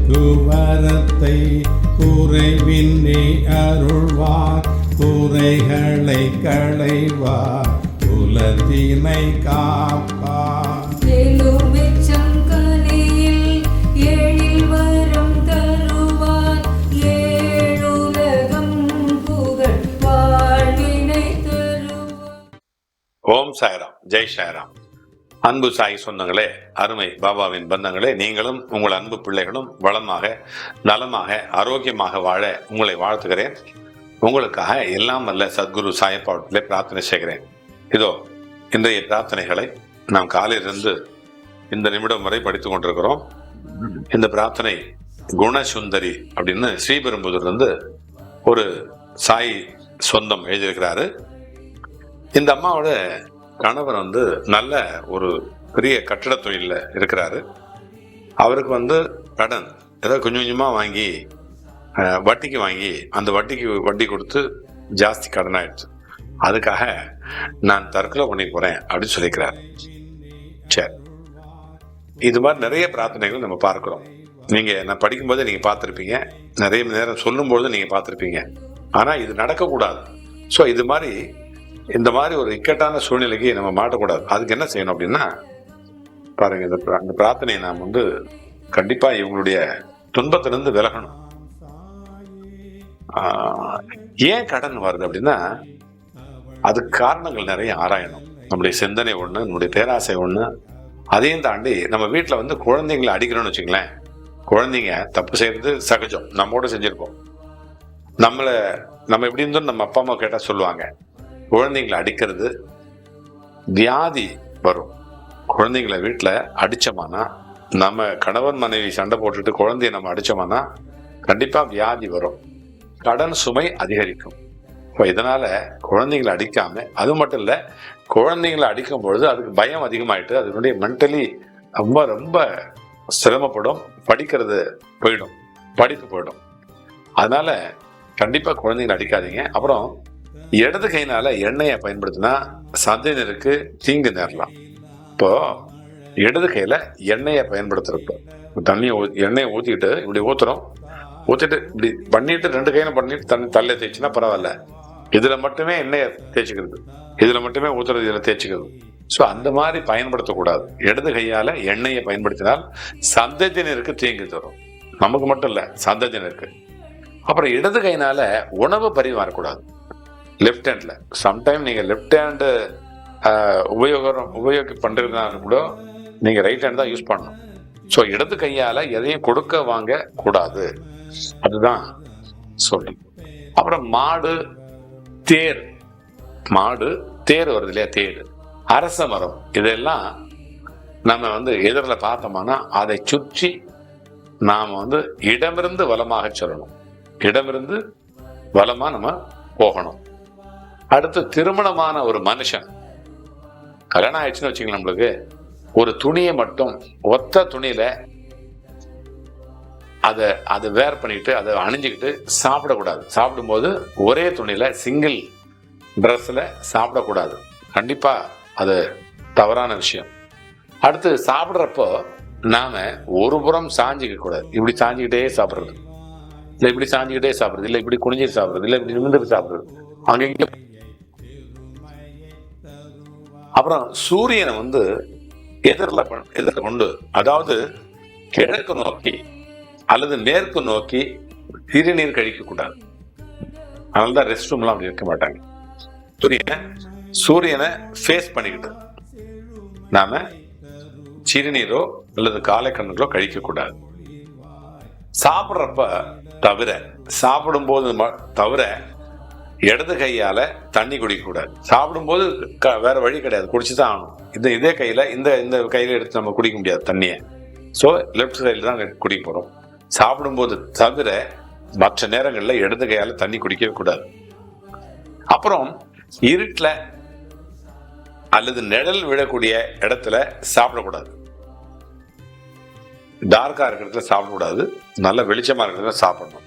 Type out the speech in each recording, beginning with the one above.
குவரத்தை குறைவின்றி அருள்வார், குறைகளை களைவார், குலத்தினை காப்பார். ஓம் சாய்ராம், ஜெய் சாய்ராம். அன்பு சாய் சொந்தங்களே, அருமை பாபாவின் பந்தங்களே, நீங்களும் உங்கள் அன்பு பிள்ளைகளும் வளமாக, நலமாக, ஆரோக்கியமாக வாழ உங்களை வாழ்த்துகிறேன். உங்களுக்காக எல்லாம் வல்ல சத்குரு சாயப்பாவட்டிலே பிரார்த்தனை செய்கிறேன். இதோ இன்றைய பிரார்த்தனைகளை நாம் காலையிலிருந்து இந்த நிமிடம் வரை படித்துக் கொண்டிருக்கிறோம். இந்த பிரார்த்தனை குணசுந்தரி அப்படின்னு ஸ்ரீபெரும்புதூர்லேருந்து ஒரு சாய் சொந்தம் எழுதியிருக்கிறாரு. இந்த அம்மாவோட கணவர் நல்ல ஒரு பெரிய கட்டட தொழிலில் இருக்கிறாரு. அவருக்கு கடன் ஏதோ கொஞ்சம் கொஞ்சமாக வாங்கி வட்டிக்கு வாங்கி அந்த வட்டி கொடுத்து ஜாஸ்தி கடன் ஆயிடுச்சு. அதுக்காக நான் தற்கொலை பண்ணி போகிறேன் அப்படின்னு சொல்லிக்கிறார். சரி, இது மாதிரி நிறைய பிரார்த்தனைகள் நம்ம பார்க்குறோம். நான் படிக்கும்போது நீங்கள் பார்த்துருப்பீங்க, நிறைய நேரம் சொல்லும்போது நீங்கள் பார்த்துருப்பீங்க. ஆனால் இது நடக்கக்கூடாது. ஸோ இந்த மாதிரி ஒரு இக்கட்டான சூழ்நிலைக்கு நம்ம மாட்டக்கூடாது. அதுக்கு என்ன செய்யணும் அப்படின்னா, பாருங்க, இந்த பிரார்த்தனையை நாம் கண்டிப்பா இவங்களுடைய துன்பத்திலிருந்து விலகணும். ஏன் கடன் வருது அப்படின்னா, அதுக்கு காரணங்கள் நிறைய ஆராயணும். நம்முடைய சிந்தனை ஒண்ணு, நம்முடைய பேராசை ஒண்ணு. அதையும் தாண்டி நம்ம வீட்டுல குழந்தைங்களை அடிக்கிறோம்னு வச்சுங்களேன். குழந்தைங்க தப்பு செய்யறது சகஜம், நம்மோட செஞ்சிருப்போம். நம்ம எப்படி இருந்தோம் நம்ம அப்பா அம்மா கேட்டா சொல்லுவாங்க, குழந்தைங்களை அடிக்கிறது வியாதி வரும். குழந்தைங்களை வீட்டில் அடிச்சோமானா, நம்ம கணவன் மனைவி சண்டை போட்டுட்டு குழந்தைய நம்ம அடிச்சோமானா கண்டிப்பா வியாதி வரும், கடன் சுமை அதிகரிக்கும். இப்போ இதனால குழந்தைங்களை அடிக்காம, அது மட்டும் இல்லை, குழந்தைங்களை அடிக்கும் பொழுது அதுக்கு பயம் அதிகமாயிட்டு அதனுடைய மென்டலி ரொம்ப ரொம்ப சிரமப்படும், படிக்கிறது போயிடும், படிப்பு போயிடும். அதனால கண்டிப்பா குழந்தைங்களை அடிக்காதீங்க. அப்புறம் இடது கையினால எண்ணெயை பயன்படுத்தினா சந்ததியினருக்கு தீங்கு நேரலாம். இப்போ இடது கையில எண்ணெயை பயன்படுத்துறப்போ எண்ணெயை ஊத்திட்டு இப்படி ஊத்திட்டு இப்படி பண்ணிட்டு 2 கையில பண்ணிட்டு தள்ள தேய்ச்சினா பரவாயில்ல. இதுல மட்டுமே எண்ணெயை தேய்ச்சிக்கிறது, இதுல மட்டுமே ஊத்துறது, இதுல தேய்ச்சிக்கிறது. ஸோ அந்த மாதிரி பயன்படுத்தக்கூடாது. இடது கையால எண்ணெயை பயன்படுத்தினால் சந்ததியினருக்கு தீங்கு தரும், நமக்கு மட்டும் இல்ல, சந்ததியினருக்கு. அப்புறம் இடது கையினால உணவு பரிமாறக்கூடாது. லெஃப்ட் ஹேண்ட்ல சம்டைம் நீங்க லெஃப்ட் ஹேண்டு உபயோகம் பண்றதுனா கூட நீங்க ரைட் ஹேண்ட் தான் யூஸ் பண்ணணும். ஸோ இடது கையால எதையும் கொடுக்க வாங்க கூடாது, அதுதான் சொல்லி. அப்புறம் மாடு தேர் வருது இல்லையா, தேர், அரச மரம், இதெல்லாம் நம்ம எதிரில் பார்த்தோம்னா அதை சுற்றி நாம இடமிருந்து வலமாக சொல்லணும், இடமிருந்து வலமா நம்ம போகணும். அடுத்து திருமணமான ஒரு மனுஷன் கல்யாணம் ஆயிடுச்சுன்னு வச்சுக்கலாம், நம்மளுக்கு ஒரு துணியை மட்டும் ஒத்த துணியில அதை வேர் பண்ணிட்டு அதை அணிஞ்சுக்கிட்டு சாப்பிடக்கூடாது. சாப்பிடும்போது ஒரே துணியில சிங்கிள் ட்ரெஸ்ல சாப்பிடக்கூடாது, கண்டிப்பா அது தவறான விஷயம். அடுத்து சாப்பிட்றப்போ நாம ஒரு புறம் சாஞ்சிக்க கூடாது, இப்படி சாஞ்சிக்கிட்டே சாப்பிட்றது, இல்லை இப்படி சாஞ்சிக்கிட்டே சாப்பிட்றது, இல்லை இப்படி குனிஞ்சிட்டு சாப்பிட்றது, இல்லை இப்படி நிமிர்ந்து சாப்பிட்றது, அங்க. அப்புறம் சூரியனை எதிரில் கொண்டு, அதாவது கிழக்கு நோக்கி அல்லது மேற்கு நோக்கி சிறுநீர் கழிக்க கூடாது. அதனால்தான் ரெஸ்ட் ரூம்லாம் அப்படி இருக்க மாட்டாங்க. சூரியனை ஃபேஸ் பண்ணிக்கிட்டு நாம சிறுநீரோ அல்லது காலை கண்ணுகளோ கழிக்க கூடாது. சாப்பிட்றப்ப சாப்பிடும்போது தவிர இடது கையால தண்ணி குடிக்க கூடாது. சாப்பிடும்போது வேற வழி கிடையாது, குடிச்சுதான் ஆகணும். இதே கையில இந்த கையில எடுத்து நம்ம குடிக்க முடியாது தண்ணியை. ஸோ லெஃப்ட் சைடில் தான் குடிக்க போறோம். சாப்பிடும்போது தவிர மற்ற நேரங்களில் இடது கையால தண்ணி குடிக்கவே கூடாது. அப்புறம் இருட்டில் அல்லது நிழல் விழக்கூடிய இடத்துல சாப்பிடக்கூடாது. டார்க்கா இருக்கிற இடத்துல சாப்பிடக்கூடாது, நல்ல வெளிச்சமா இருக்கிறத சாப்பிடணும்.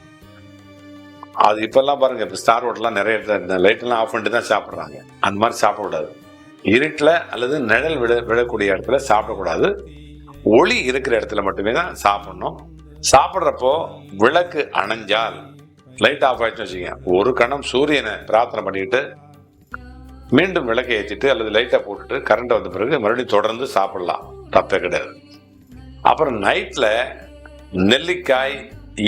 அது இப்பெல்லாம் பாருங்க, இப்போ ஸ்டார் ஹோட்டல்லாம் நிறைய இடத்துல லைட்டெல்லாம் ஆஃப் பண்ணிட்டு தான் சாப்பிட்றாங்க. அந்த மாதிரி சாப்பிடக்கூடாது. இருட்டில் அல்லது நிழல் விழக்கூடிய இடத்துல சாப்பிடக்கூடாது. ஒளி இருக்கிற இடத்துல மட்டுமே தான் சாப்பிடணும். சாப்பிட்றப்போ விளக்கு அணைஞ்சால், லைட் ஆஃப் ஆயிடுச்சுன்னு வச்சுக்கோங்க, ஒரு கணம் சூரியனை பிரார்த்தனை பண்ணிட்டு மீண்டும் விளக்கை ஏற்றிட்டு அல்லது லைட்டை போட்டுட்டு கரண்ட் வந்த பிறகு மறுபடியும் தொடர்ந்து சாப்பிடலாம், தப்பே கிடையாது. அப்புறம் நைட்டில் நெல்லிக்காய்,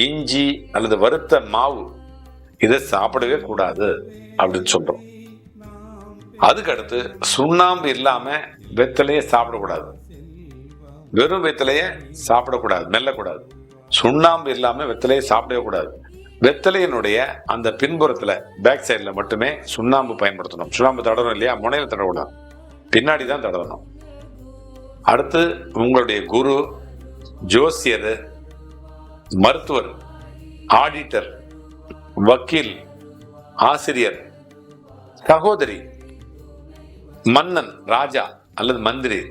இஞ்சி அல்லது வறுத்த மாவு இதை சாப்பிடவே கூடாது அப்படின்னு சொல்றோம். அதுக்கடுத்து சுண்ணாம்பு இல்லாம வெத்தலையே சாப்பிடக்கூடாது. வெறும் வெத்தலையே சாப்பிடக்கூடாது, மெல்லக்கூடாது. சுண்ணாம்பு இல்லாம வெத்தலையே சாப்பிடவே கூடாது. வெத்தலையினுடைய அந்த பின்புறத்துல பேக் சைட்ல மட்டுமே சுண்ணாம்பு பயன்படுத்தணும். சுண்ணாம்பு தடவணும் இல்லையா, முனையில தடவக்கூடாது, பின்னாடி தான் தடவணும். அடுத்து உங்களுடைய குரு, ஜோசியர், மருத்துவர், ஆடிட்டர், வக்கீல், ஆசிரியர், சகோதரி, மன்னன், ராஜா அல்லது மந்திரி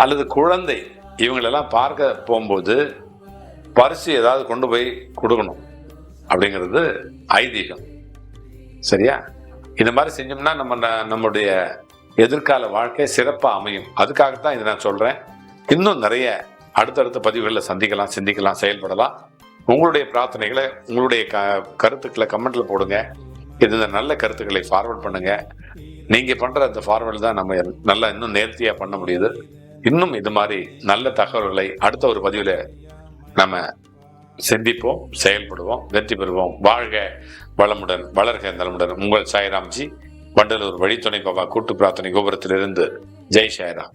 அல்லது குழந்தை இவங்களெல்லாம் பார்க்க போகும்போது பரிசு ஏதாவது கொண்டு போய் கொடுக்கணும் அப்படிங்கிறது ஐதீகம். சரியா? இந்த மாதிரி செஞ்சோம்னா நம்முடைய எதிர்கால வாழ்க்கை சிறப்பாக அமையும். அதுக்காகத்தான் இதை நான் சொல்றேன். இன்னும் நிறைய அடுத்தடுத்த பதிவுகளில் சந்திக்கலாம், சிந்திக்கலாம், செயல்படலாம். உங்களுடைய பிரார்த்தனைகளை, உங்களுடைய கருத்துக்களை கமெண்ட்ல போடுங்க. இந்த நல்ல கருத்துக்களை ஃபார்வர்ட் பண்ணுங்க. நீங்க பண்ற அந்த ஃபார்வர்ட் தான் நம்ம நல்லா இன்னும் நேர்த்தியா பண்ண முடியுது. இன்னும் இது மாதிரி நல்ல தகவல்களை அடுத்த ஒரு பதிவில் நம்ம சிந்திப்போம், செயல்படுவோம், வெற்றி பெறுவோம். வாழ்க வளமுடன், வளர்க நலமுடன். உங்கள் சாய்ராம்ஜி, வண்டலூர் வழித்துணை பாபா கூட்டு பிரார்த்தனை கோபுரத்திலிருந்து. ஜெய் சாய்ராம்.